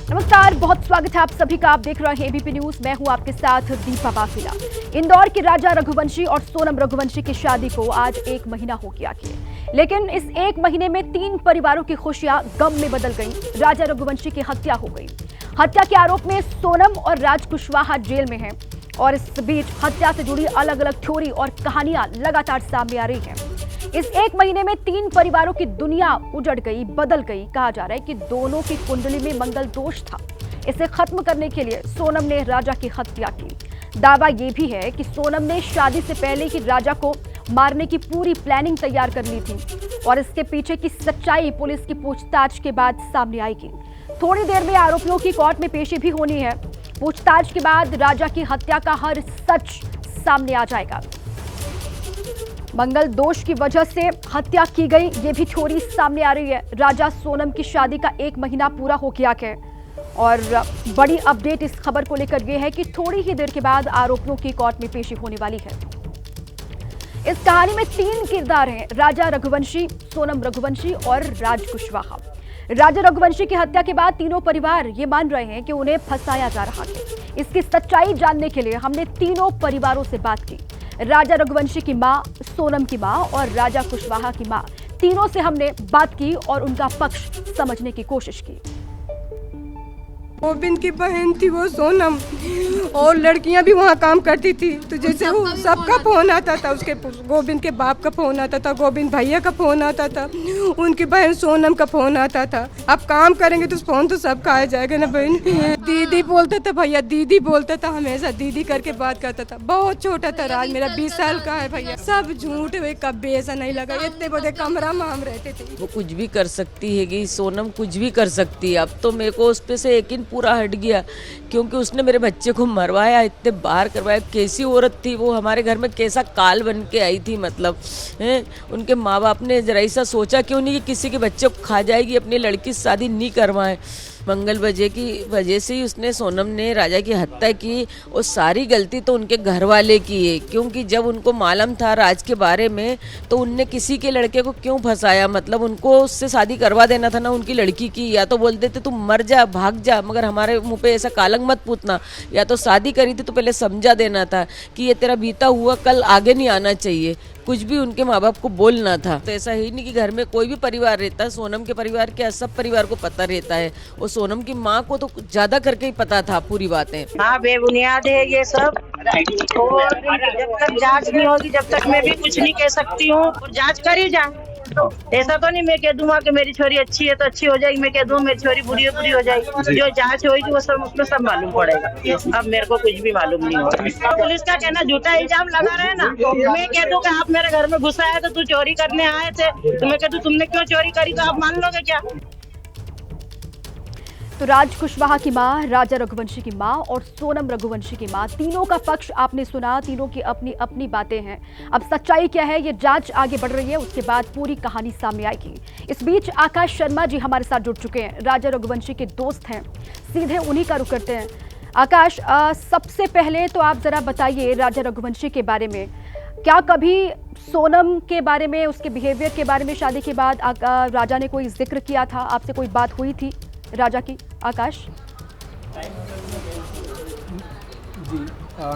नमस्कार, बहुत स्वागत है आप सभी का। आप देख रहे हैं एबीपी न्यूज। मैं हूं आपके साथ दीपा बाफिला। इंदौर के राजा रघुवंशी और सोनम रघुवंशी की शादी को आज 1 महीना हो गया है, लेकिन इस 1 महीने में 3 परिवारों की खुशियां गम में बदल गईं। राजा रघुवंशी की हत्या हो गई। हत्या के आरोप में सोनम और राज कुशवाहा जेल में हैं और इस बीच हत्या से जुड़ी अलग अलग थ्योरी और कहानियां लगातार सामने आ रही हैं। इस 1 महीने में 3 परिवारों की दुनिया उजड़ गई, बदल गई। कहा जा रहा है कि दोनों की कुंडली में मंगल दोष था। इसे खत्म करने के लिए सोनम ने राजा की हत्या की। दावा यह भी है कि सोनम ने शादी से पहले ही राजा को मारने की पूरी प्लानिंग तैयार कर ली थी और इसके पीछे की सच्चाई पुलिस की पूछताछ के बाद सामने आएगी। थोड़ी देर में आरोपियों की कोर्ट में पेशी भी होनी है। पूछताछ के बाद राजा की हत्या का हर सच सामने आ जाएगा। मंगल दोष की वजह से हत्या की गई, ये भी थ्योरी सामने आ रही है। राजा सोनम की शादी का 1 महीना पूरा हो गया है और बड़ी अपडेट इस खबर को लेकर यह है कि थोड़ी ही देर के बाद आरोपियों की कोर्ट में पेशी होने वाली है। इस कहानी में 3 किरदार हैं: राजा रघुवंशी, सोनम रघुवंशी और राज कुशवाहा। राजा रघुवंशी की हत्या के बाद तीनों परिवार ये मान रहे हैं कि उन्हें फंसाया जा रहा है। इसकी सच्चाई जानने के लिए हमने तीनों परिवारों से बात की। राजा रघुवंशी की मां, सोनम की मां और राजा कुशवाहा की मां, तीनों से हमने बात की और उनका पक्ष समझने की कोशिश की। गोविंद की बहन थी वो सोनम, और लड़कियां भी वहाँ काम करती थी। तो जैसे वो सबका फोन आता था, उसके गोविंद के बाप का फोन आता था, गोविंद भैया का फोन आता था, उनकी बहन सोनम का फोन आता था। अब काम करेंगे तो फोन तो सबका आ जाएगा ना बहन। दीदी बोलता था, भैया दीदी बोलता था, हमेशा दीदी करके बात करता था। बहुत छोटा था राज, मेरा 20 साल का है भैया। सब झूठ हुए, कभी ऐसा नहीं लगा। इतने बड़े कमरा में हम रहते थे। वो कुछ भी कर सकती है कि सोनम कुछ भी कर सकती है। अब तो मेरे को उस पे से यकीन पूरा हट गया, क्योंकि उसने मेरे बच्चे को मरवाया, इतने बार करवाया। कैसी औरत थी वो, हमारे घर में कैसा काल बन के आई थी। मतलब उनके माँ बाप ने जरा ऐसा सोचा क्यों नहीं कि किसी के बच्चे को खा जाएगी, अपनी लड़की से शादी नहीं करवाए। मंगल वजह की वजह से ही उसने, सोनम ने राजा की हत्या की। और सारी गलती तो उनके घर वाले की है, क्योंकि जब उनको मालूम था राज के बारे में तो उनने किसी के लड़के को क्यों फंसाया। मतलब उनको उससे शादी करवा देना था ना उनकी लड़की की। या तो बोल देते तुम मर जा, भाग जा, मगर हमारे मुंह पे ऐसा कालंग मत पूतना। या तो शादी करी थी तो पहले समझा देना था कि ये तेरा बीता हुआ कल आगे नहीं आना चाहिए। कुछ भी उनके माँ बाप को बोलना था। तो ऐसा ही नहीं कि घर में कोई भी परिवार रहता है, सोनम के परिवार क्या सब परिवार को पता रहता है। और सोनम की माँ को तो ज्यादा करके ही पता था पूरी बातें। हाँ, बेबुनियाद है ये सब। और जब तक जांच नहीं होगी जब तक मैं भी कुछ नहीं कह सकती हूँ। और जांच करी जा। ऐसा तो नहीं मैं कह दूंगा कि मेरी छोरी अच्छी है तो अच्छी हो जाएगी, मैं कह दूँ मेरी छोरी बुरी है बुरी हो जाएगी। जो जांच होगी वो सब, उसमें सब मालूम पड़ेगा। अब मेरे को कुछ भी मालूम नहीं होगा। पुलिस का कहना झूठा इल्जाम लगा रहे हैं ना। मैं कह दूँ कि आप मेरे घर में घुस आए तो तू चोरी करने आए थे, तो मैं कह दूँ तुमने क्यों चोरी करी, तो आप मान लोगे क्या? तो राज कुशवाहा की मां, राजा रघुवंशी की मां और सोनम रघुवंशी की मां, तीनों का पक्ष आपने सुना। तीनों की अपनी अपनी बातें हैं। अब सच्चाई क्या है, ये जांच आगे बढ़ रही है, उसके बाद पूरी कहानी सामने आएगी। इस बीच आकाश शर्मा जी हमारे साथ जुड़ चुके हैं, राजा रघुवंशी के दोस्त हैं। सीधे उन्हीं का रुख करते हैं। आकाश, सबसे पहले तो आप जरा बताइए राजा रघुवंशी के बारे में। क्या कभी सोनम के बारे में, उसके बिहेवियर के बारे में शादी के बाद राजा ने कोई जिक्र किया था? आपसे कोई बात हुई थी राजा की? आकाश जी,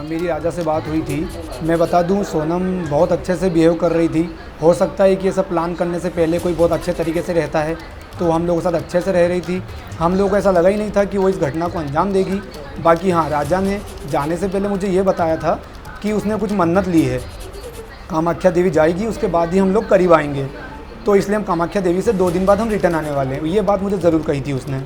मेरी राजा से बात हुई थी। मैं बता दूं, सोनम बहुत अच्छे से बिहेव कर रही थी। हो सकता है कि ये सब प्लान करने से पहले कोई बहुत अच्छे तरीके से रहता है, तो हम लोगों के साथ अच्छे से रह रही थी। हम लोगों को ऐसा लगा ही नहीं था कि वो इस घटना को अंजाम देगी। बाकी हाँ, राजा ने जाने से पहले मुझे ये बताया था कि उसने कुछ मन्नत ली है, कामाख्या देवी जाएगी, उसके बाद ही हम लोग करीब आएंगे। तो इसलिए हम कामाख्या देवी से 2 दिन बाद हम रिटर्न आने वाले हैं। ये बात मुझे ज़रूर कही थी उसने।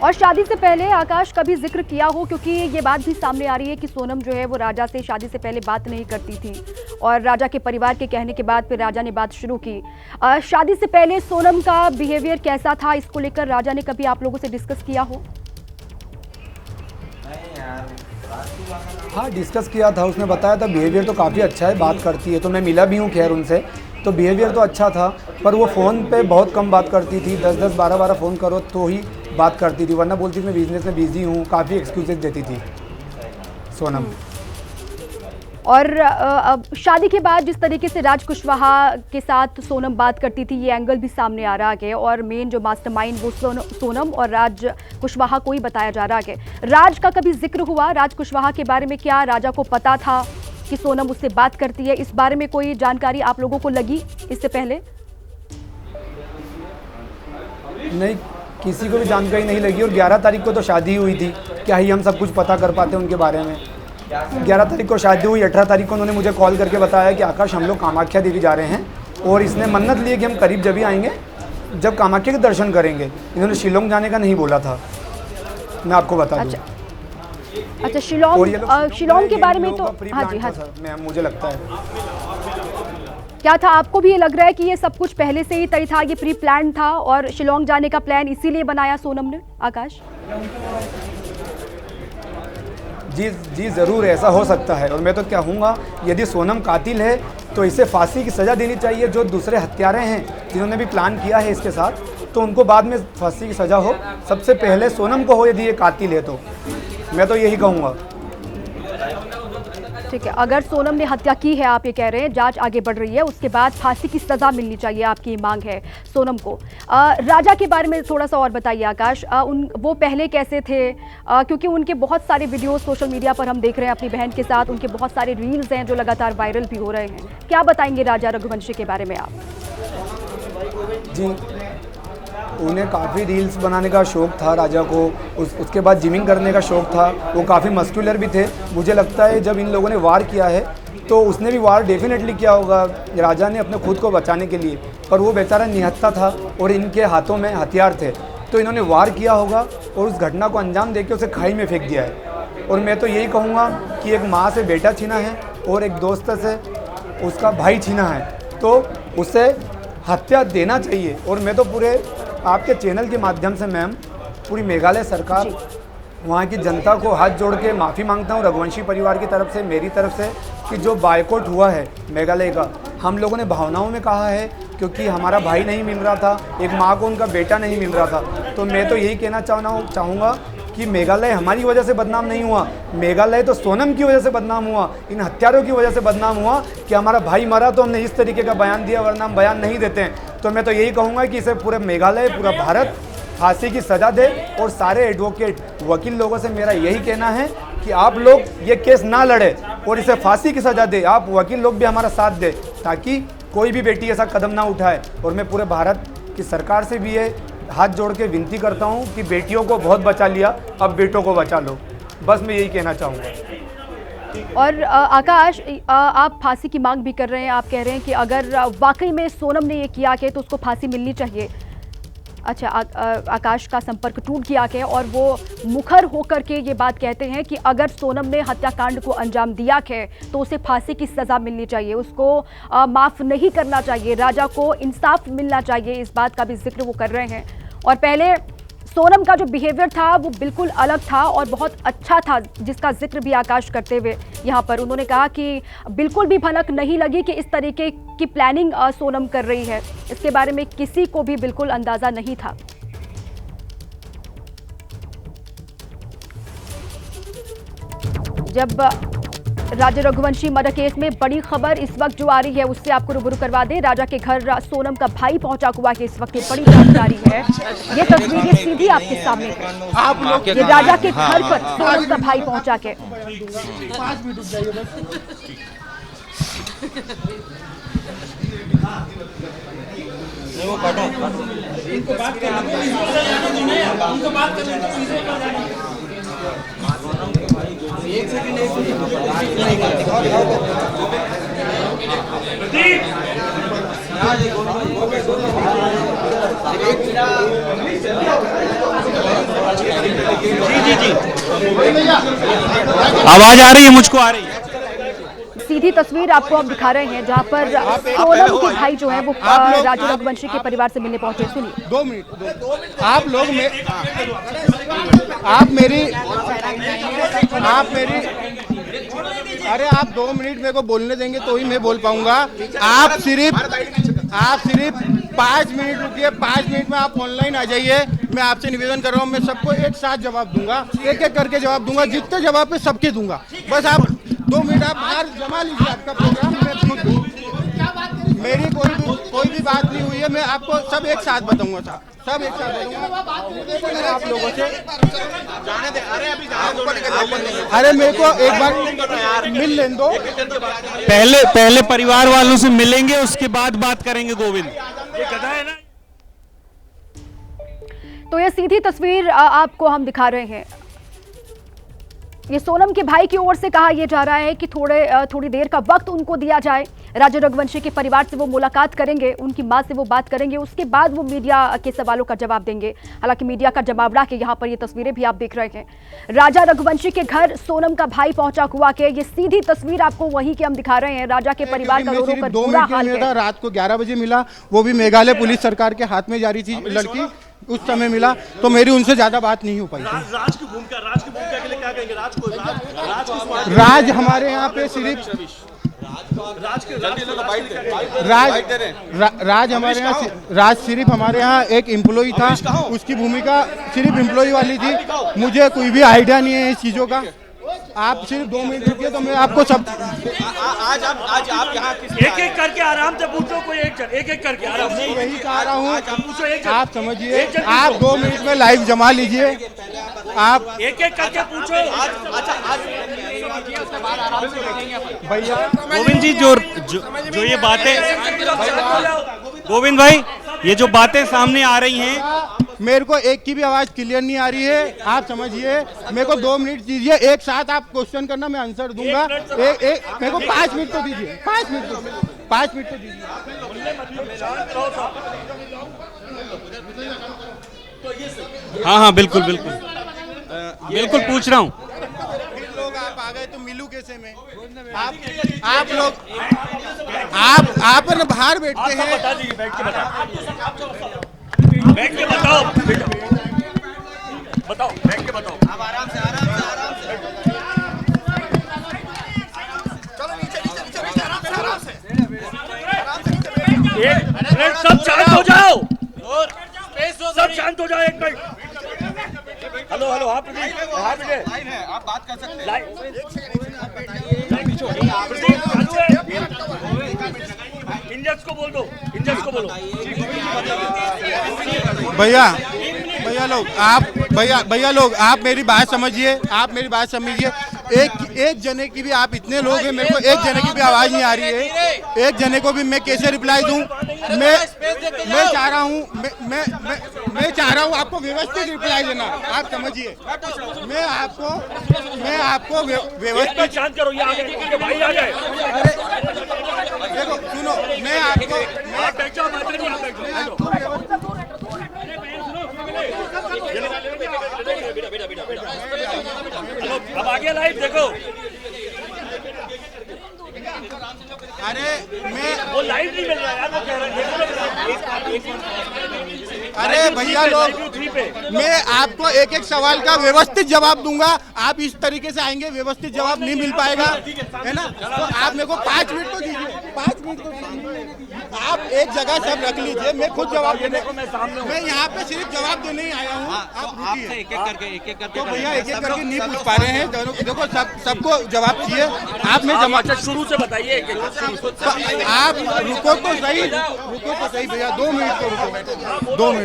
और शादी से पहले आकाश कभी जिक्र किया हो? क्योंकि ये बात भी सामने आ रही है कि सोनम जो है वो राजा से शादी से पहले बात नहीं करती थी और राजा के परिवार के कहने के बाद फिर राजा ने बात शुरू की। शादी से पहले सोनम का बिहेवियर कैसा था, इसको लेकर राजा ने कभी आप लोगों से डिस्कस किया हो? हाँ, डिस्कस किया था। उसने बताया था बिहेवियर तो काफ़ी अच्छा है, बात करती है। तो मैं मिला भी हूँ खैर उनसे, तो बिहेवियर तो अच्छा था। पर वो फ़ोन पे बहुत कम बात करती थी। 10-10, 12-12 फ़ोन करो तो ही बात करती थी, वरना बोलती थी मैं बिजनेस में बिजी हूँ। काफ़ी एक्सक्यूजेज देती थी सोनम। और अब शादी के बाद जिस तरीके से राज कुशवाहा के साथ सोनम बात करती थी, ये एंगल भी सामने आ रहा है और मेन जो मास्टरमाइंड वो सोनम और राज कुशवाहा को ही बताया जा रहा है। राज का कभी जिक्र हुआ राज कुशवाहा के बारे में? क्या राजा को पता था कि सोनम उससे बात करती है? इस बारे में कोई जानकारी आप लोगों को लगी इससे पहले? नहीं, किसी को भी जानकारी नहीं लगी। और 11 तारीख को तो शादी हुई थी, क्या ही हम सब कुछ पता कर पाते उनके बारे में। 11 तारीख को शादी हुई, 18 तारीख को उन्होंने मुझे कॉल करके बताया कि आकाश हम लोग कामाख्या देवी जा रहे हैं और इसने मन्नत ली है कि हम करीब जब ही आएंगे जब कामाख्या के दर्शन करेंगे। इन्होंने शिलोंग जाने का नहीं बोला था, मैं आपको बता दूं। अच्छा, शिलोंग के बारे में तो हाँ जी मैम, मुझे लगता है। क्या था, आपको भी ये लग रहा है कि ये सब कुछ पहले से ही तय था, ये प्री प्लान था और शिलोंग जाने का प्लान इसीलिए बनाया सोनम ने? आकाश जी ज़रूर ऐसा हो सकता है। और मैं तो कहूँगा यदि सोनम कातिल है तो इसे फांसी की सज़ा देनी चाहिए। जो दूसरे हत्यारे हैं जिन्होंने भी प्लान किया है इसके साथ, तो उनको बाद में फांसी की सज़ा हो। सबसे पहले सोनम को हो यदि ये कातिल है तो, मैं तो यही कहूँगा। ठीक है, अगर सोनम ने हत्या की है, आप ये कह रहे हैं, जांच आगे बढ़ रही है, उसके बाद फांसी की सजा मिलनी चाहिए, आपकी ये मांग है सोनम को। राजा के बारे में थोड़ा सा और बताइए आकाश, वो पहले कैसे थे? क्योंकि उनके बहुत सारे वीडियोस सोशल मीडिया पर हम देख रहे हैं अपनी बहन के साथ, उनके बहुत सारे रील्स हैं जो लगातार वायरल भी हो रहे हैं। क्या बताएंगे राजा रघुवंशी के बारे में आप? जी, उन्हें काफ़ी रील्स बनाने का शौक़ था राजा को, उसके बाद जिमिंग करने का शौक़ था। वो काफ़ी मस्कुलर भी थे। मुझे लगता है जब इन लोगों ने वार किया है तो उसने भी वार डेफिनेटली किया होगा राजा ने अपने खुद को बचाने के लिए, पर वो बेचारा निहत्था था और इनके हाथों में हथियार थे, तो इन्होंने वार किया होगा और उस घटना को अंजाम देके उसे खाई में फेंक दिया है। और मैं तो यही कहूँगा कि एक माँ से बेटा छीना है और एक दोस्त से उसका भाई छीना है, तो उसे हत्या देना चाहिए। और मैं तो पूरे आपके चैनल के माध्यम से मैम पूरी मेघालय सरकार, वहाँ की जनता को हाथ जोड़ के माफ़ी मांगता हूँ रघुवंशी परिवार की तरफ से, मेरी तरफ से, कि जो बायकॉट हुआ है मेघालय का, हम लोगों ने भावनाओं में कहा है क्योंकि हमारा भाई नहीं मिल रहा था, एक माँ को उनका बेटा नहीं मिल रहा था। तो मैं तो यही कहना चाहूँगा कि मेघालय हमारी वजह से बदनाम नहीं हुआ, मेघालय तो सोनम की वजह से बदनाम हुआ, इन हत्यारों की वजह से बदनाम हुआ कि हमारा भाई मरा तो हमने इस तरीके का बयान दिया, वरना हम बयान नहीं देते हैं। तो मैं तो यही कहूँगा कि इसे पूरे मेघालय, पूरा भारत फांसी की सज़ा दे। और सारे एडवोकेट, वकील लोगों से मेरा यही कहना है कि आप लोग ये केस ना लड़े और इसे फांसी की सज़ा दे। आप वकील लोग भी हमारा साथ दें ताकि कोई भी बेटी ऐसा कदम ना उठाए। और मैं पूरे भारत की सरकार से भी ये हाथ जोड़ के विनती करता हूँ कि बेटियों को बहुत बचा लिया, अब बेटों को बचा लो। बस मैं यही कहना चाहूँगा। और आकाश, आप फांसी की मांग भी कर रहे हैं, आप कह रहे हैं कि अगर वाकई में सोनम ने ये किया है तो उसको फांसी मिलनी चाहिए। अच्छा, आकाश का संपर्क टूट गया है और वो मुखर होकर के ये बात कहते हैं कि अगर सोनम ने हत्याकांड को अंजाम दिया है तो उसे फांसी की सज़ा मिलनी चाहिए, उसको माफ़ नहीं करना चाहिए, राजा को इंसाफ मिलना चाहिए। इस बात का भी जिक्र वो कर रहे हैं। और पहले सोनम का जो बिहेवियर था वो बिल्कुल अलग था और बहुत अच्छा था, जिसका जिक्र भी आकाश करते हुए यहाँ पर उन्होंने कहा कि बिल्कुल भी भनक नहीं लगी कि इस तरीके की प्लानिंग सोनम कर रही है। इसके बारे में किसी को भी बिल्कुल अंदाज़ा नहीं था। जब राजा रघुवंशी मर्डर केस में बड़ी खबर इस वक्त जो आ रही है उससे आपको रूबरू करवा दें। राजा के घर सोनम का भाई पहुंचा हुआ है, इस वक्त ये बड़ी जानकारी है। ये तस्वीरें सीधी आपके सामने है, ये राजा के घर पर सोनम का भाई पहुंचा के। जी आवाज आ रही है, मुझको आ रही है। सीधी तस्वीर आपको हम दिखा रहे हैं जहां पर सोनम के भाई जो है वो राजा रघुवंशी के परिवार से मिलने पहुंचे। सुनिए। 2 मिनट आप लोग आप मेरी अरे आप 2 मिनट मेरे को बोलने देंगे तो ही मैं बोल पाऊंगा। आप सिर्फ 5 मिनट रुकिए, 5 मिनट में आप ऑनलाइन आ जाइए। मैं आपसे निवेदन कर रहा हूँ, मैं सबको एक साथ जवाब दूंगा, एक एक करके जवाब दूंगा, जितने जवाब पे सबके दूंगा। बस आप 2 मिनट आप बाहर जमा लीजिए आपका प्रोग्राम। मेरी कोई भी बात नहीं हुई है, मैं आपको सब एक साथ बताऊंगा साहब, सब एक साथ बताऊंगा आप लोगों से। अरे मेरे को एक बार मिल लेने दो। पहले परिवार वालों से मिलेंगे, उसके बाद बात करेंगे गोविंद। ये कथा है ना। तो ये सीधी तस्वीर आपको हम दिखा रहे हैं। ये सोनम के भाई की ओर से कहा यह जा रहा है कि थोड़ी देर का वक्त उनको दिया जाए। राजा रघुवंशी के परिवार से वो मुलाकात करेंगे, उनकी मां से वो बात करेंगे, उसके बाद वो मीडिया के सवालों का जवाब देंगे। हालांकि मीडिया का जवाब रहा कि यहाँ पर ये तस्वीरें भी आप देख रहे हैं। राजा रघुवंशी के घर सोनम का भाई पहुंचा हुआ के ये सीधी तस्वीर आपको वहीं की हम दिखा रहे हैं। राजा के परिवार का रो कर बुरा हाल है। रात को 11 बजे मिला, वो भी मेघालय पुलिस सरकार के हाथ में जारी थी लड़की, उस समय मिला, तो मेरी उनसे ज्यादा बात नहीं हो पाई थी। राज की भूमिका के लिए क्या कहेंगे? राज हमारे यहाँ पे सिर्फ राज सिर्फ हमारे यहाँ एक एम्प्लॉय था, उसकी भूमिका सिर्फ एम्प्लॉय वाली थी। मुझे कोई भी आइडिया नहीं है इस चीजों का। आप सिर्फ 2 मिनट रुकिए तो मैं आपको सब आज आप यहाँ एक करके आराम से पूछो, कोई एक करके आराम से। यही चाह रहा हूँ, आप समझिए, आप 2 मिनट में लाइव जमा लीजिए, आप एक करके पूछो। भैया गोविंद जी, जो ये बातें, गोविंद भाई, ये जो बातें सामने आ रही हैं, मेरे को एक की भी आवाज क्लियर नहीं आ रही है। आप समझिए, मेरे को 2 मिनट दीजिए, एक साथ आप क्वेश्चन करना, मैं आंसर दूंगा। एक मेरे को 5 मिनट तो दीजिए, 5 मिनट तो दीजिए। हाँ बिल्कुल पूछ रहा हूँ। लोग आप आ गए तो मिलूं कैसे मैं? आप लोग आप न बाहर बैठते हैं। बैठ के बताओ, बैठ के बताओ। आप आराम से चलो नीचे आराम से। एक मिनट, सब शांत हो जाओ, सब शांत हो जाओ, एक मिनट। हेलो आप बात कर सकते हैं। इंजस को बोल दो। भैया लोग आप मेरी बात समझिए, एक जने की भी, आप इतने लोग हैं, मेरे को एक जने की भी आवाज नहीं आ रही है। एक जने को भी मैं कैसे रिप्लाई दूं? मैं चाह रहा हूं आपको व्यवस्थित रिप्लाई देना। आप समझिए, मैं आपको व्यवस्थित। शांत करो, भाई आ गए। देखो सुनो, मैं आपको अब आगे लाइव देखो। अरे वो लाइव नहीं मिल रहा है यार, वो कह रहे हैं। अरे भैया लोग, मैं आपको एक सवाल का व्यवस्थित जवाब दूंगा। आप इस तरीके से आएंगे, व्यवस्थित जवाब नहीं मिल पाएगा, है ना? तो आप मेरे को 5 मिनट तो दीजिए, 5 मिनट तो दीजिए। आप एक जगह सब रख लीजिए, मैं खुद जवाब देने को मैं यहाँ पे सिर्फ जवाब देने ही आया हूँ। आप रुकिए, एक करके तो भैया एक करके नहीं पूछ पा रहे हैं। देखो सबको जवाब चाहिए। आप मैं जमा शुरू से बताइए। आप रुको तो सही भैया, 2 मिनट तो रुको, 2 मिनट।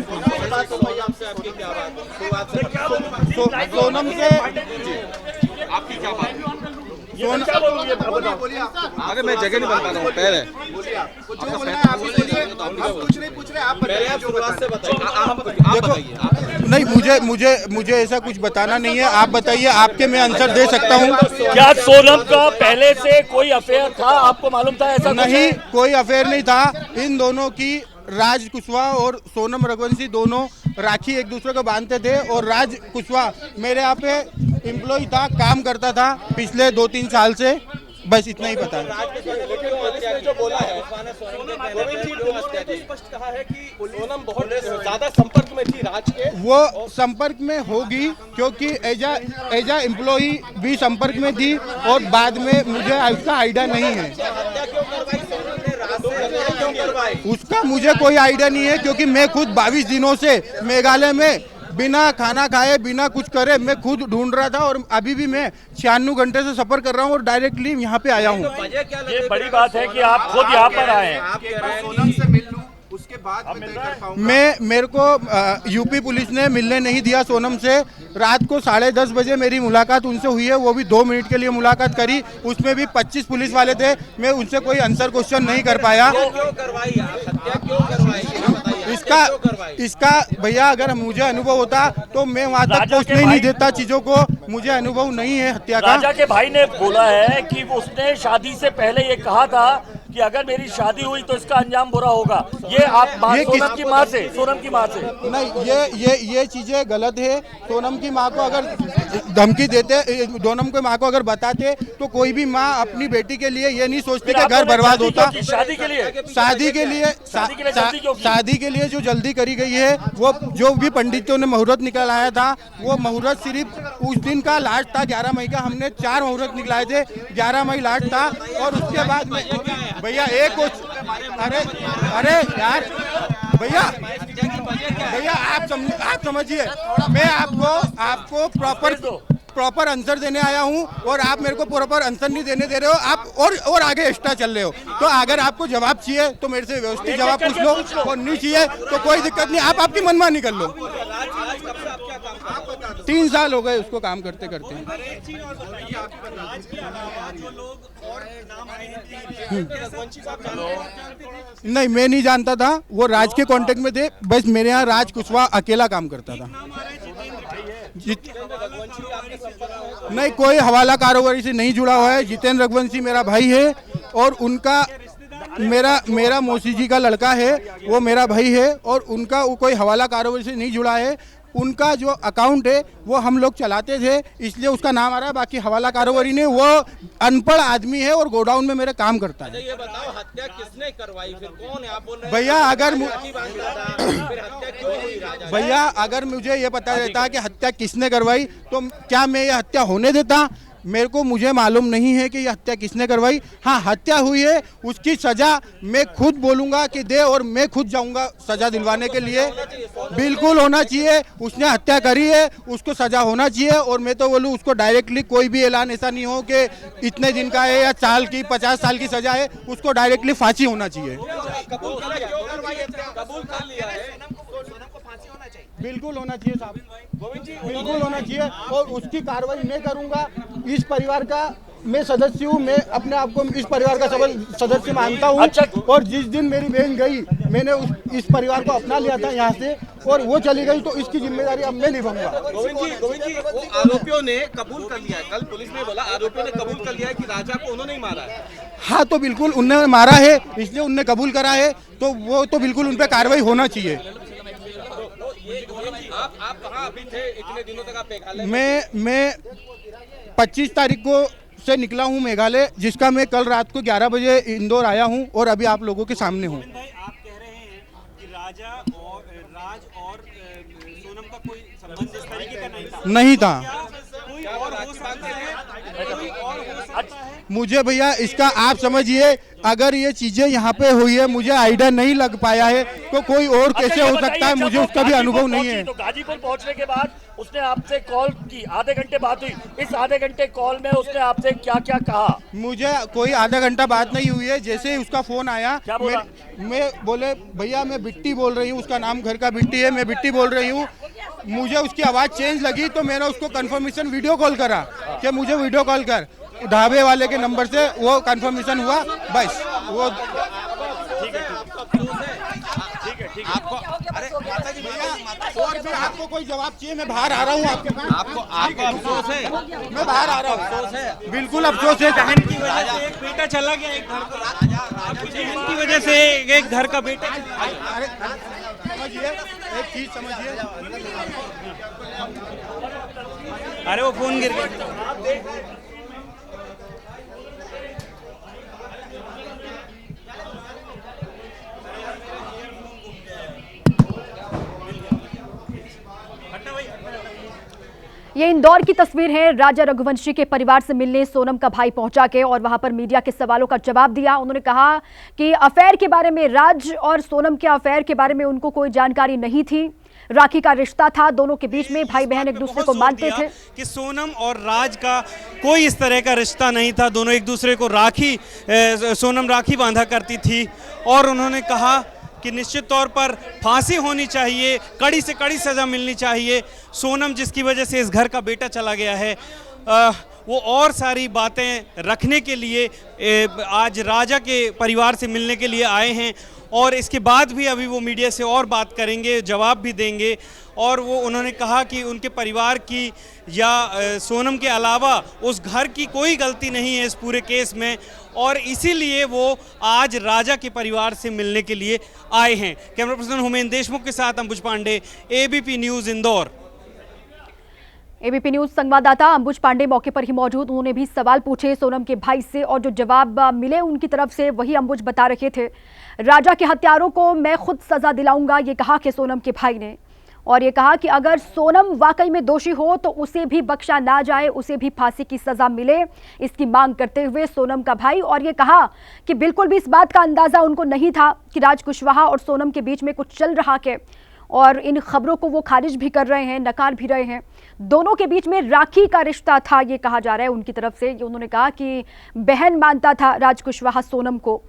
सोनम से आपकी क्या बात है? अरे मैं जगह नहीं बता रहा हूँ, पैर है। नहीं, मुझे ऐसा कुछ बताना नहीं है। आप बताइए, आपके मैं आंसर दे सकता हूँ। क्या सोनम का पहले से कोई अफेयर था? आपको मालूम था ऐसा? नहीं, कोई अफेयर नहीं था। इन दोनों की, राज कुशवाहा और सोनम रघुवंशी दोनों राखी एक दूसरे को बांधते थे। और राज कुशवाहा मेरे यहाँ पे एम्प्लॉय था, काम करता था पिछले 2-3 साल से। बस इतना ही पता है। जो बोला है गोविंद जी, स्पष्ट कहा है कि सोनम बहुत ज्यादा संपर्क में थी राज के। वो संपर्क में होगी क्योंकि एजा एम्प्लॉई भी संपर्क में थी, और बाद में मुझे उसका आइडिया नहीं है। उसका मुझे कोई आइडिया नहीं है, क्योंकि मैं खुद 22 दिनों से मेघालय में बिना खाना खाए बिना कुछ करे मैं खुद ढूंढ रहा था और अभी भी मैं 96 घंटे से सफर कर रहा हूँ और डायरेक्टली यहाँ पे आया हूँ। ये बड़ी बात है कि आप खुद यहाँ पर आए हैं। आप कह रहे हैं सोनम से मिल लूं उसके बाद मैं तय कर पाऊंगा। मेरे को यूपी पुलिस ने मिलने नहीं दिया सोनम से। रात को 10:30 बजे मेरी मुलाकात उनसे हुई है, वो भी 2 मिनट के लिए मुलाकात करी, उसमें भी 25 पुलिस वाले थे। मैं उनसे कोई आंसर क्वेश्चन नहीं कर पाया। क्यों करवाई आप? हत्या क्यों करवाई? इसका भैया अगर मुझे अनुभव होता तो मैं वहाँ तक पहुँचने नहीं देता चीजों को। मुझे अनुभव नहीं है हत्या का। राजा के भाई ने बोला है कि उसने शादी से पहले ये कहा था कि अगर मेरी शादी हुई तो इसका अंजाम बुरा होगा। ये आप सोनम की माँ से नहीं, ये चीजें गलत है। सोनम की माँ को अगर धमकी देते, सोनम की माँ को अगर बताते तो कोई भी माँ अपनी बेटी के लिए ये नहीं सोचती कि घर बर्बाद होता। शादी के लिए जो जल्दी करी गई है, वो जो भी पंडितों ने मुहूर्त निकलाया था, वो मुहूर्त सिर्फ उस दिन का लास्ट था 11 मई का। हमने 4 मुहूर्त निकलाए थे, 11 मई लास्ट था। और उसके बाद भैया अरे यार भैया आप समझिए, मैं आपको प्रॉपर आंसर देने आया हूं और आप मेरे को प्रॉपर आंसर नहीं देने दे रहे हो। आप और आगे एक्स्ट्रा चल रहे हो। तो अगर आपको जवाब चाहिए तो मेरे से व्यवस्थित जवाब पूछ लो, और नहीं चाहिए तो कोई दिक्कत नहीं, आप आपकी मनमानी कर लो। 3 साल हो गए उसको काम करते करते। नहीं, मैं नहीं जानता था, वो राज के कांटेक्ट में थे। बस मेरे यहाँ राज कुशवाहा अकेला काम करता था। नहीं, कोई हवाला कारोबारी से नहीं जुड़ा हुआ है। जितेंद्र रघुवंशी मेरा भाई है और उनका मेरा मौसी जी का लड़का है, वो मेरा भाई है और उनका वो कोई हवाला कारोबारी से नहीं जुड़ा है। उनका जो अकाउंट है वो हम लोग चलाते थे, इसलिए उसका नाम आ रहा है। बाकी हवाला कारोबारी ने, वो अनपढ़ आदमी है और गोडाउन में मेरे काम करता है। ये बताओ हत्या किसने करवाई? फिर कौन है? आप बोल रहे हैं भैया अगर मुझे ये पता रहता कि हत्या किसने करवाई तो क्या मैं ये हत्या होने देता? मुझे मालूम नहीं है कि ये हत्या किसने करवाई। हाँ, हत्या हुई है, उसकी सजा मैं खुद बोलूँगा कि दे और मैं खुद जाऊँगा सजा दिलवाने के लिए। बिल्कुल होना चाहिए। उसने हत्या करी है, उसको सजा होना चाहिए। और मैं तो बोलूँ उसको डायरेक्टली कोई भी ऐलान ऐसा नहीं हो कि इतने दिन का है या साल की 50 साल की सजा है, उसको डायरेक्टली फांसी होना चाहिए। बिल्कुल होना चाहिए साहब, बिल्कुल होना चाहिए। और उसकी कार्रवाई मैं करूंगा। इस परिवार का मैं सदस्य हूँ, मैं अपने आप को इस परिवार का सदस्य मानता हूँ। और जिस दिन मेरी बहन गई, मैंने इस परिवार को अपना लिया था यहाँ से, और वो चली गई तो इसकी जिम्मेदारी अब मैं निभाऊंगा। गोविंद जी, वो आरोपियों ने कबूल कर लिया है। कल पुलिस ने बोला आरोपियों ने कबूल कर लिया है कि राजा को उन्होंने ही मारा है। हाँ, तो बिल्कुल उन्होंने मारा है, इसलिए उनने कबूल करा है, तो वो तो बिल्कुल उन पर कार्रवाई होना चाहिए। आप कहाँ अभी थे इतने दिनों तक? आप मेघालय? मैं 25 तारीख को से निकला हूँ मेघालय, जिसका मैं कल रात को 11 बजे इंदौर आया हूँ और अभी आप लोगों के सामने हूँ। आप कह रहे हैं कि राज और सोनम का कोई संबंध इस तरीके का नहीं था। कोई और हो सकता है? मुझे भैया इसका आप समझिए, अगर ये चीजें यहाँ पे हुई है, मुझे आइडिया नहीं लग पाया है, तो कोई और कैसे हो सकता है? मुझे उसका भी अनुभव नहीं है। तो गाजीपुर पहुंचने के बाद उसने आपसे कॉल की, आधे घंटे बात हुई। इस आधे घंटे कॉल में उसने आपसे क्या क्या कहा? मुझे कोई आधा घंटा बात नहीं हुई है। जैसे ही उसका फोन आया, क्या बोला? मैं बोले भैया मैं बिट्टी बोल रही हूँ, उसका नाम घर का बिट्टी है, मैं बिट्टी बोल रही हूँ। मुझे उसकी आवाज़ चेंज लगी तो मैंने उसको कंफर्मेशन वीडियो कॉल करा कि मुझे वीडियो कॉल कर। ढाबे वाले के नंबर से वो कंफर्मेशन हुआ, बस वो। आपको और भी आपको कोई जवाब चाहिए? मैं बाहर आ रहा हूँ आपके पास। आपको अफसोस है? मैं बाहर आ रहा हूँ। अफसोस है? बिल्कुल अफसोस है। बहन की वजह से एक बेटा चला गया, एक घर का। आपकी बहन की वजह से एक घर का बेटा। अरे समझिए, एक चीज समझिए। अरे वो फोन गिर गया। ये इंदौर की तस्वीर है। राजा रघुवंशी के परिवार से मिलने सोनम का भाई पहुंचा के और वहां पर मीडिया के सवालों का जवाब दिया। उन्होंने कहा कि अफेयर के बारे में, राज और सोनम के अफेयर के बारे में उनको कोई जानकारी नहीं थी। राखी का रिश्ता था, दोनों के बीच में भाई बहन एक दूसरे को मानते थे कि सोनम और राज का कोई इस तरह का रिश्ता नहीं था। दोनों एक दूसरे को राखी, सोनम राखी बांधा करती थी और उन्होंने कहा कि निश्चित तौर पर फांसी होनी चाहिए, कड़ी से कड़ी सज़ा मिलनी चाहिए। सोनम जिसकी वजह से इस घर का बेटा चला गया है, वो और सारी बातें रखने के लिए आज राजा के परिवार से मिलने के लिए आए हैं और इसके बाद भी अभी वो मीडिया से और बात करेंगे, जवाब भी देंगे। और वो उन्होंने कहा कि उनके परिवार की या सोनम के अलावा उस घर की कोई गलती नहीं है इस पूरे केस में और इसीलिए वो आज राजा के परिवार से मिलने के लिए आए हैं। कैमरा पर्सन हुमैन देशमुख के साथ Ambuj Pande, ABP news Indore. ABP news संवाददाता अंबुज पांडे मौके पर ही मौजूद, उन्होंने भी सवाल पूछे सोनम के भाई से और जो जवाब मिले उनकी तरफ से वही अंबुज बता रहे थे। राजा के हत्यारों को मैं खुद सजा दिलाऊंगा, ये कहा कि सोनम के भाई ने, और ये कहा कि अगर सोनम वाकई में दोषी हो तो उसे भी बख्शा ना जाए, उसे भी फांसी की सजा मिले, इसकी मांग करते हुए सोनम का भाई। और ये कहा कि बिल्कुल भी इस बात का अंदाजा उनको नहीं था कि राज कुशवाहा और सोनम के बीच में कुछ चल रहा है और इन खबरों को वो खारिज भी कर रहे हैं, नकार भी रहे हैं। दोनों के बीच में राखी का रिश्ता था, ये कहा जा रहा है उनकी तरफ से। उन्होंने कहा कि बहन मानता था राज कुशवाहा सोनम को,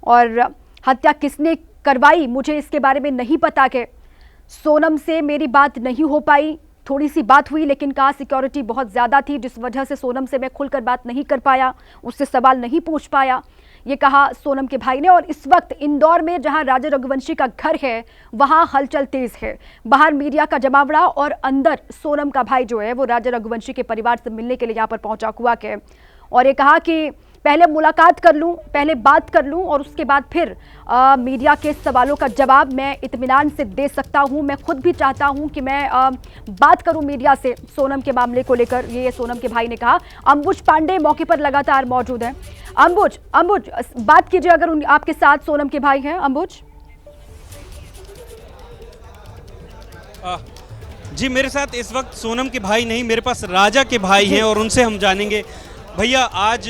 और हत्या किसने करवाई मुझे इसके बारे में नहीं पता कि सोनम से मेरी बात नहीं हो पाई, थोड़ी सी बात हुई, लेकिन कहा सिक्योरिटी बहुत ज़्यादा थी जिस वजह से सोनम से मैं खुलकर बात नहीं कर पाया, उससे सवाल नहीं पूछ पाया, ये कहा सोनम के भाई ने। और इस वक्त इंदौर में जहां राजा रघुवंशी का घर है वहां हलचल तेज है, बाहर मीडिया का जमावड़ा और अंदर सोनम का भाई जो है वो राजा रघुवंशी के परिवार से मिलने के लिए यहाँ पर पहुंचा हुआ है और ये कहा कि पहले मुलाकात कर लूं, पहले बात कर लूं और उसके बाद फिर मीडिया के सवालों का जवाब मैं इत्मीनान से दे सकता हूं। मैं खुद भी चाहता हूं कि मैं बात करूं मीडिया से सोनम के मामले को लेकर, ये सोनम के भाई ने कहा। अंबुज पांडे मौके पर लगातार मौजूद हैं। अंबुज बात कीजिए, अगर आपके साथ सोनम के भाई हैं। अंबुज जी, मेरे साथ इस वक्त सोनम के भाई नहीं, मेरे पास राजा के भाई हैं और उनसे हम जानेंगे। भैया, आज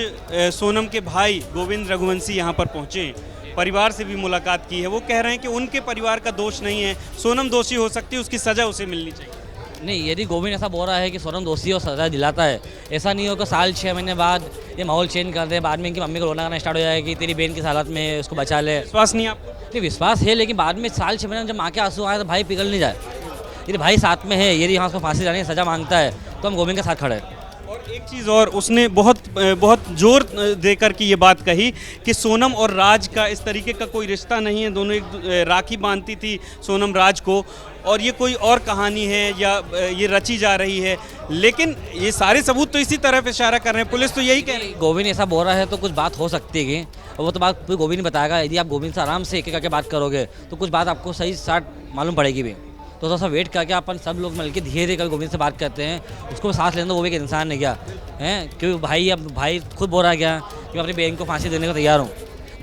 सोनम के भाई गोविंद रघुवंशी यहाँ पर पहुँचे, परिवार से भी मुलाकात की है। वो कह रहे हैं कि उनके परिवार का दोष नहीं है, सोनम दोषी हो सकती है, उसकी सज़ा उसे मिलनी चाहिए। नहीं, यदि गोविंद ऐसा बोल रहा है कि सोनम दोषी और सज़ा दिलाता है, ऐसा नहीं हो कि साल 6 महीने बाद ये माहौल चेंज कर दे, बाद में इनकी मम्मी को रोना करना स्टार्ट हो जाए कि तेरी बहन किस हालत में है, उसको बचा ले। विश्वास नहीं आपको? नहीं, विश्वास है, लेकिन बाद में साल 6 महीने जब माँ के आंसू आए तो भाई पिघल नहीं जाए। यदि भाई साथ में है, यदि यहाँ उसको फांसी जाने की सज़ा मांगता है तो हम गोविंद के साथ खड़े हैं। और एक चीज़ और, उसने बहुत जोर देकर की ये बात कही कि सोनम और राज का इस तरीके का कोई रिश्ता नहीं है, दोनों एक राखी बांधती थी सोनम राज को, और ये कोई और कहानी है या ये रची जा रही है। लेकिन ये सारे सबूत तो इसी तरफ इशारा कर रहे हैं, पुलिस तो यही कह रही है। गोविंद ऐसा बोल रहा है तो कुछ बात हो सकती है, और वो तो बात गोविंद बताएगा। यदि आप गोविंद से आराम से एक एक करके बात करोगे तो कुछ बात आपको सही साथ मालूम पड़ेगी भी। तो थोड़ा सा वेट करके अपन सब लोग मिलकर धीरे धीरे गोविंद से बात करते हैं, उसको सांस लेने दो, वो भी एक इंसान है क्या है, क्योंकि भाई खुद बोल रहा है क्या कि मैं अपनी बहन को फांसी देने को तैयार हूँ,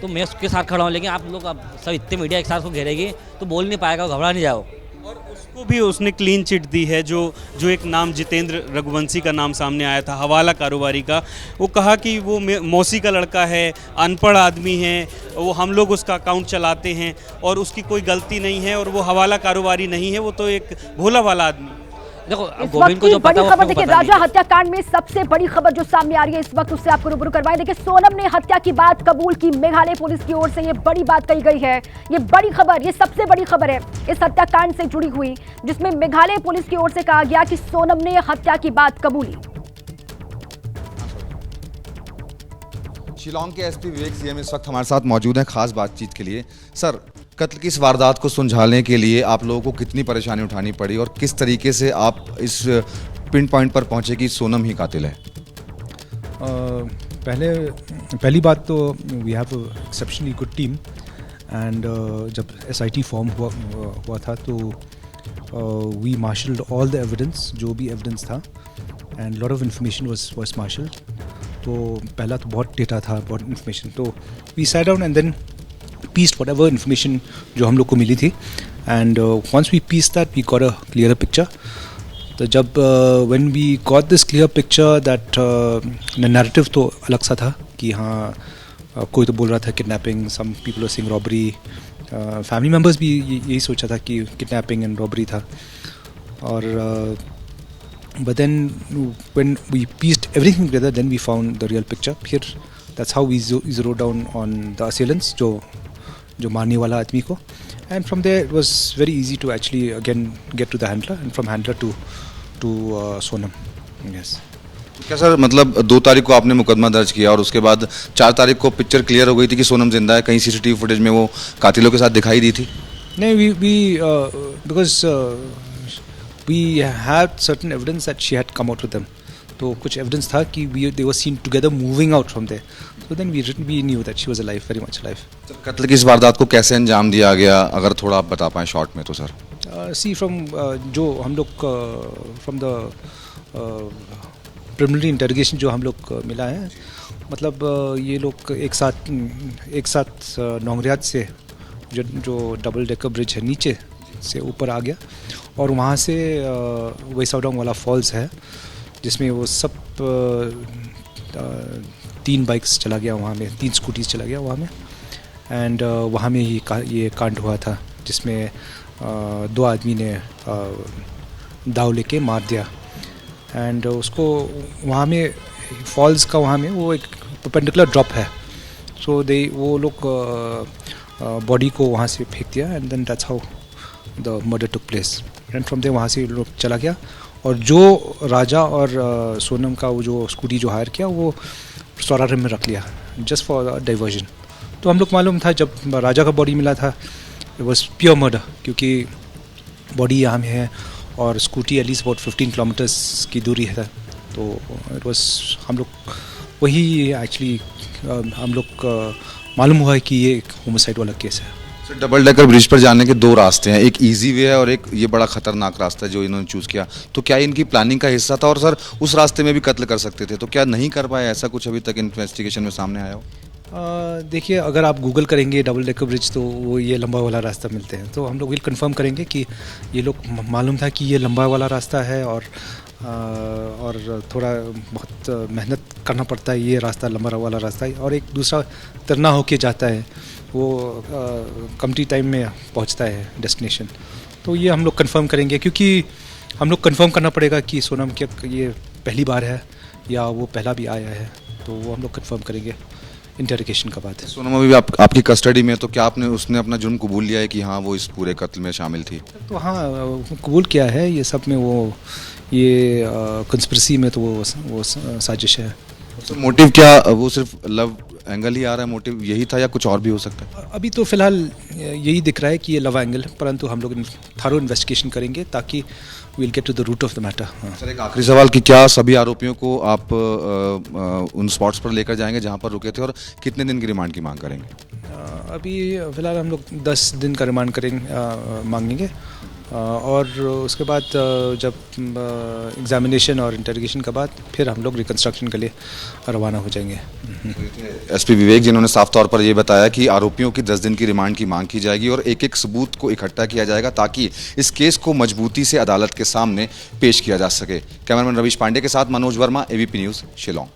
तो मैं उसके साथ खड़ा हूँ। लेकिन आप लोग अब सब इतने मीडिया एक साथ उसको घेरेगी तो बोल नहीं पाएगा, घबरा नहीं जाओ। और उसको भी उसने क्लीन चिट दी है, जो एक नाम जितेंद्र रघुवंशी का नाम सामने आया था, हवाला कारोबारी का। वो कहा कि वो मौसी का लड़का है, अनपढ़ आदमी है, वो हम लोग उसका अकाउंट चलाते हैं और उसकी कोई गलती नहीं है और वो हवाला कारोबारी नहीं है, वो तो एक भोला वाला आदमी। देखो, इस वक्त की बड़ी खबर देखिए, राजा हत्याकांड में सबसे बड़ी खबर जो सामने आ रही है इस वक्त, उससे आपको रूबरू करवाएं। देखिए, सोनम ने हत्या की बात कबूल की, मेघालय पुलिस की ओर से ये बड़ी बात कही गई है। ये बड़ी खबर, ये सबसे बड़ी खबर है इस हत्याकांड से जुड़ी हुई, जिसमें मेघालय पुलिस की ओर से कहा गया कि सोनम ने हत्या की बात कबूली। शिलांग के एसपी विवेक सीएम इस वक्त हमारे साथ मौजूद हैं खास बातचीत के लिए। सर, कत्ल की इस वारदात को सुलझाने के लिए आप लोगों को कितनी परेशानी उठानी पड़ी और किस तरीके से आप इस पिन पॉइंट पर पहुंचे कि सोनम ही कातिल है? पहली बात तो we have exceptionally good team, and जब एसआईटी फॉर्म हुआ था तो we marshalled all the evidence, जो भी एविडेंस था, and lot of information was marshalled. तो पहला तो बहुत डेटा था, बहुत इन्फॉर्मेशन, तो we sat down and then pieced whatever information जो हम लोग को मिली थी, and once we pieced that we got a clearer picture. तो जब when we got this clear picture that narrative तो अलग सा था कि हाँ कोई तो बोल रहा था kidnapping, some people were saying robbery, family members भी यही सोचा था कि किडनैपिंग एंड रॉबरी था, और but then when we pieced everything together, then we found the real picture. Here, that's how we zeroed down on the assailants, जो मारने वाला आदमी को, and from there it was very easy to actually again get to the handler, and from handler to Sonam. Yes. क्या sir, मतलब 2 तारीख को आपने मुकदमा दर्ज किया और उसके बाद 4 तारीख को पिक्चर क्लियर हो गई थी कि सोनम जिंदा है, कहीं सीसीटीवी फुटेज में वो कातिलों के साथ दिखाई दी थी? नहीं, we because we had certain evidence that she had come out with them. तो कुछ evidence था कि they were seen together moving out from there. So then we knew that she was alive, very much alive. कत्ल की इस वारदात को कैसे अंजाम दिया गया, अगर थोड़ा आप बता पाएं शॉर्ट में तो सर? See, from जो हम लोग from the preliminary interrogation जो हम लोग मिला है, मतलब ये लोग एक साथ नौगरियात से जो डबल डेकर ब्रिज है नीचे से ऊपर आ गया, और वहाँ से वेसाउडोंग वाला फॉल्स है जिसमें वो सब 3 बाइक्स चला गया वहाँ में, 3 स्कूटीज चला गया वहाँ में, एंड वहाँ में ही ये कांड हुआ था जिसमें 2 आदमी ने दाव लेके मार दिया, एंड उसको वहाँ में फॉल्स का वहाँ में वो एक परपेंडिकुलर ड्रॉप है, सो वो लोग बॉडी को वहाँ से फेंक दिया, and then that's how the murder took place, and from there वहाँ से लोग चला गया, और जो राजा और सोनम का वो जो स्कूटी जो हायर किया वो सौरारम में रख लिया जस्ट फॉर डाइवर्जन। तो हम लोग मालूम था जब राजा का बॉडी मिला था इट वॉज प्योर मर्डर, क्योंकि बॉडी यहाँ में है और स्कूटी एटलीस्ट अबाउट 15 किलोमीटर्स की दूरी है, तो इट वॉज हम लोग वही एक्चुअली हम लोग मालूम हुआ है कि ये एक होमिसाइड वाला केस है। सर, डबल डेकर ब्रिज पर जाने के 2 रास्ते हैं, एक इजी वे है और एक ये बड़ा खतरनाक रास्ता है जो इन्होंने चूज़ किया, तो क्या इनकी प्लानिंग का हिस्सा था? और सर उस रास्ते में भी कत्ल कर सकते थे, तो क्या नहीं कर पाए? ऐसा कुछ अभी तक इन्वेस्टिगेशन में सामने आया हो? देखिए, अगर आप गूगल करेंगे डबल डेकर ब्रिज तो वो ये लंबा वाला रास्ता मिलते हैं, तो हम लोग विल कंफर्म करेंगे कि ये लोग मालूम था कि ये लंबा वाला रास्ता है, और थोड़ा बहुत मेहनत करना पड़ता है, ये रास्ता लंबा वाला रास्ता है, और एक दूसरा तरना होके जाता है, वो कमती टाइम में पहुंचता है डेस्टिनेशन, तो ये हम लोग कंफर्म करेंगे, क्योंकि हम लोग कंफर्म करना पड़ेगा कि सोनम क्या ये पहली बार है या वो पहला भी आया है, तो वो हम लोग कंफर्म करेंगे इंटरोगेशन का बात है। सोनम अभी आपकी कस्टडी में, तो क्या उसने अपना जुर्म कबूल लिया है कि हाँ वो इस पूरे कत्ल में शामिल थी? तो हाँ, कबूल किया है, ये सब में वो ये कंस्पिरेसी में तो वो साजिश है। तो मोटिव क्या, वो सिर्फ लव एंगल ही आ रहा है, मोटिव यही था या कुछ और भी हो सकता है? अभी तो फिलहाल यही दिख रहा है कि ये लव एंगल है, परंतु हम लोग थारो इन्वेस्टिगेशन करेंगे ताकि we'll get to the root of the matter। Sir, एक आखिरी सवाल कि क्या सभी आरोपियों को आप उन स्पॉट्स पर लेकर जाएंगे जहां पर रुके थे, और कितने दिन की रिमांड की मांग करेंगे? अभी फिलहाल हम लोग 10 दिन का रिमांड मांगेंगे, और उसके बाद जब एग्जामिनेशन और इंटरोगेशन के बाद फिर हम लोग रिकंस्ट्रक्शन के लिए रवाना हो जाएंगे। एसपी विवेक, जिन्होंने साफ तौर पर ये बताया कि आरोपियों की 10 दिन की रिमांड की मांग की जाएगी और एक सबूत को इकट्ठा किया जाएगा ताकि इस केस को मजबूती से अदालत के सामने पेश किया जा सके। कैमरामैन रवीश पांडे के साथ मनोज वर्मा, एबीपी न्यूज़, शिलोंग।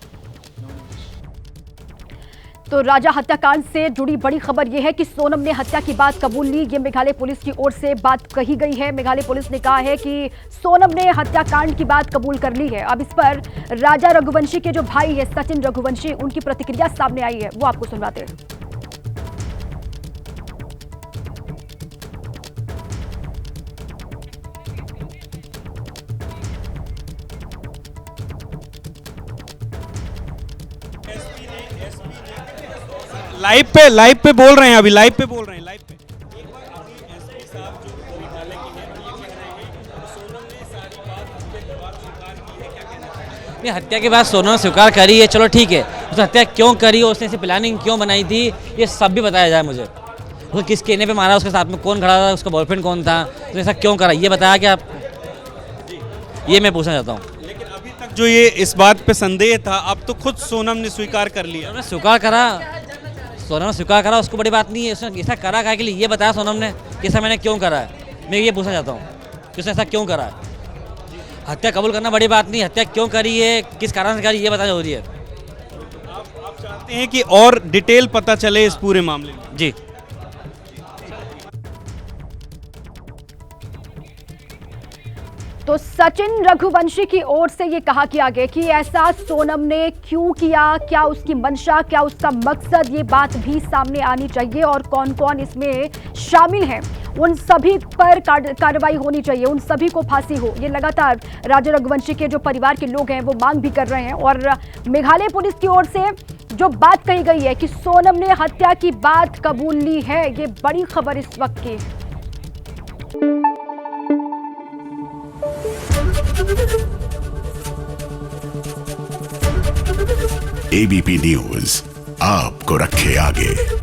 तो राजा हत्याकांड से जुड़ी बड़ी खबर यह है कि सोनम ने हत्या की बात कबूल ली। ये मेघालय पुलिस की ओर से बात कही गई है। मेघालय पुलिस ने कहा है कि सोनम ने हत्याकांड की बात कबूल कर ली है। अब इस पर राजा रघुवंशी के जो भाई है सचिन रघुवंशी, उनकी प्रतिक्रिया सामने आई है, वो आपको सुनवाते हैं। लाइव पे बोल रहे हैं, अभी लाइव पे बोल रहे हैं, लाइव पे। एक बार अभी एसपी साहब जो मेघालय के हैं ये कह रहे हैं कि सोनम ने सारी बात उसके बाद स्वीकार की है, क्या कहना है? नहीं, हत्या के बाद सोनम स्वीकार करी है, चलो ठीक है, उसने हत्या क्यों करी, उसने इसे प्लानिंग क्यों बनाई थी, ये सब भी बताया जाए मुझे। उसको किस कहने पे मारा, उसके साथ में कौन खड़ा था, उसका बॉयफ्रेंड कौन था, उसने ऐसा क्यों करा, ये बताया क्या आप? ये मैं पूछना चाहता हूँ। लेकिन अभी तक जो ये इस बात पे संदेह था, अब तो खुद सोनम ने स्वीकार कर लिया। सोनम ने स्वीकार करा, उसको बड़ी बात नहीं है। उसने ऐसा करा क्या के लिए ये बताया सोनम ने कि ऐसा मैंने क्यों करा है। मैं ये पूछना चाहता हूँ कि उसने ऐसा क्यों करा है। हत्या कबूल करना बड़ी बात नहीं, हत्या क्यों करी है, किस कारण से करी, ये बताना जरूरी है। आप चाहते हैं कि और डिटेल पता चले इस पूरे मामले में? जी। तो सचिन रघुवंशी की ओर से ये कहा कि आगे कि ऐसा सोनम ने क्यों किया, क्या उसकी मंशा, क्या उसका मकसद, ये बात भी सामने आनी चाहिए और कौन कौन इसमें शामिल है उन सभी पर कार्रवाई होनी चाहिए, उन सभी को फांसी हो। ये लगातार राजा रघुवंशी के जो परिवार के लोग हैं वो मांग भी कर रहे हैं। और मेघालय पुलिस की ओर से जो बात कही गई है कि सोनम ने हत्या की बात कबूल ली है, ये बड़ी खबर इस वक्त की। ABP न्यूज आपको रखे आगे।